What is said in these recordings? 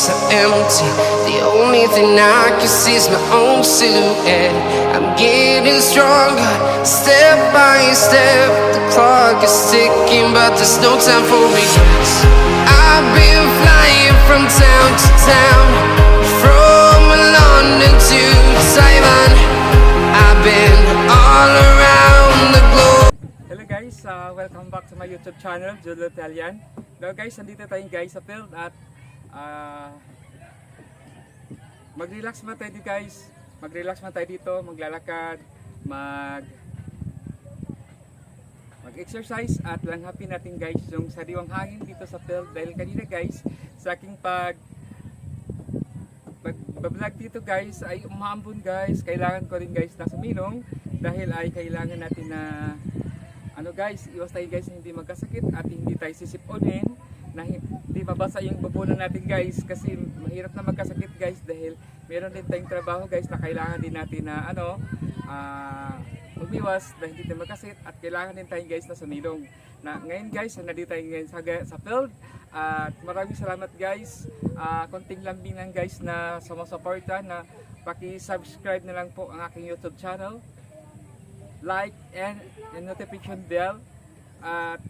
streets are empty. The only thing I can see is my own silhouette. I'm getting stronger, step by step. The clock is ticking, but there's no time for regrets. I've been flying from town to town, from London to Taiwan. I've been all around the globe. Hello guys, welcome back to my YouTube channel, Julio Italian. Now guys, nandito tayo guys sa field at mag-relax man tayo dito guys. Mag-relax man tayo dito, maglalakad, mag-exercise at langhapin natin guys yung sariwang hangin dito sa field. Dahil kanina guys, sa aking pag-vlog dito guys ay umambon guys. Kailangan ko rin guys na sumilong dahil ay kailangan natin na guys, iwas tayo guys hindi magkasakit at hindi tayo sisiponin na hindi mabasa yung babunan natin guys, kasi mahirap na magkasakit guys dahil meron din tayong trabaho guys na kailangan din natin na umiwas dahil hindi tayo magkasakit at kailangan din tayo guys na sumilong. Ngayon guys, nandito tayo ngayon sa field at maraming salamat guys. Konting lambing lang guys na sumusuporta, na paki-subscribe na lang po ang aking YouTube channel, like and notification bell at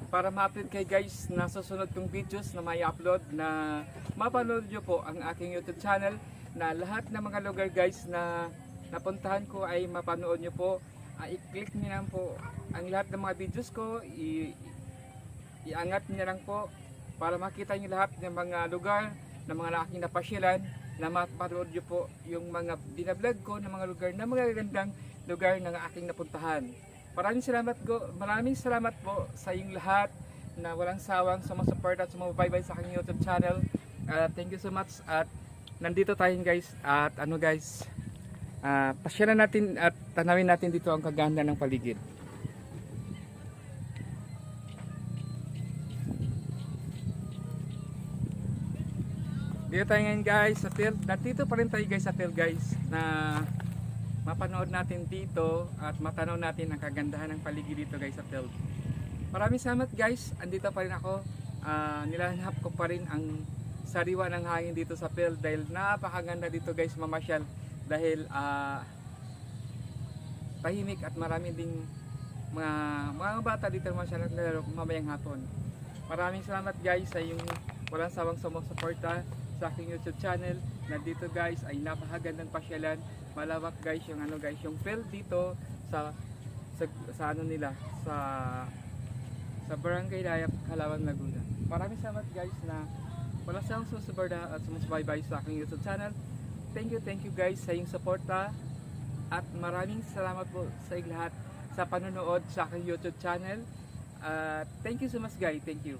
para ma-upload kayo guys na susunod kong videos na may upload, na mapanood nyo po ang aking YouTube channel, na lahat ng mga lugar guys na napuntahan ko ay mapanood nyo po. I-click nyo lang po ang lahat ng mga videos ko, iangat nyo lang po para makita nyo lahat ng mga lugar na mga aking napasyalan, na mapanood nyo po yung mga binablog ko ng mga lugar na magagandang lugar na aking napuntahan. Maraming salamat po sa inyong lahat na walang sawang sumusupport at sumubaybay sa aking YouTube channel. Thank you so much at nandito tayo guys at pasyalan natin at tanawin natin dito ang kaganda ng paligid. Dito tayo ngayon guys sa field. Nandito pa rin tayo guys sa field guys, na mapanood natin dito at matanaw natin ang kagandahan ng paligid dito guys sa field. Maraming salamat guys, andito pa rin ako. Nilahanap ko pa rin ang sariwa ng hangin dito sa field dahil napakaganda dito guys mamasyal, dahil tahimik at marami ding mga bata dito mamasyal mamayang hapon. Maraming salamat guys sa yung walang sawang sumusuporta sa aking YouTube channel. Nandito guys ay napakagandang pasyalan, malawak guys yung yung field dito sa Barangay Dayap, Calauan, Laguna. Maraming salamat guys na wala siyang susuporta at sumusubaybay sa aking YouTube channel. Thank you guys sa inyong suporta at maraming salamat po sa inyong lahat sa panonood sa aking YouTube channel. Thank you so much guys, thank you.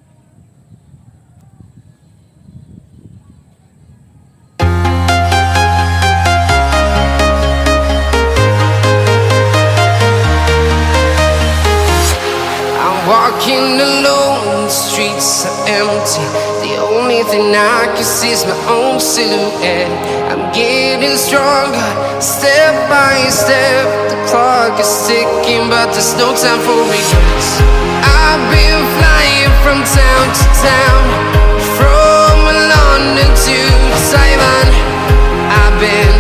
Walking alone, the streets are empty. The only thing I can see is my own silhouette. I'm getting stronger, step by step. The clock is ticking, but there's no time for regrets. I've been flying from town to town, from London to Taiwan. I've been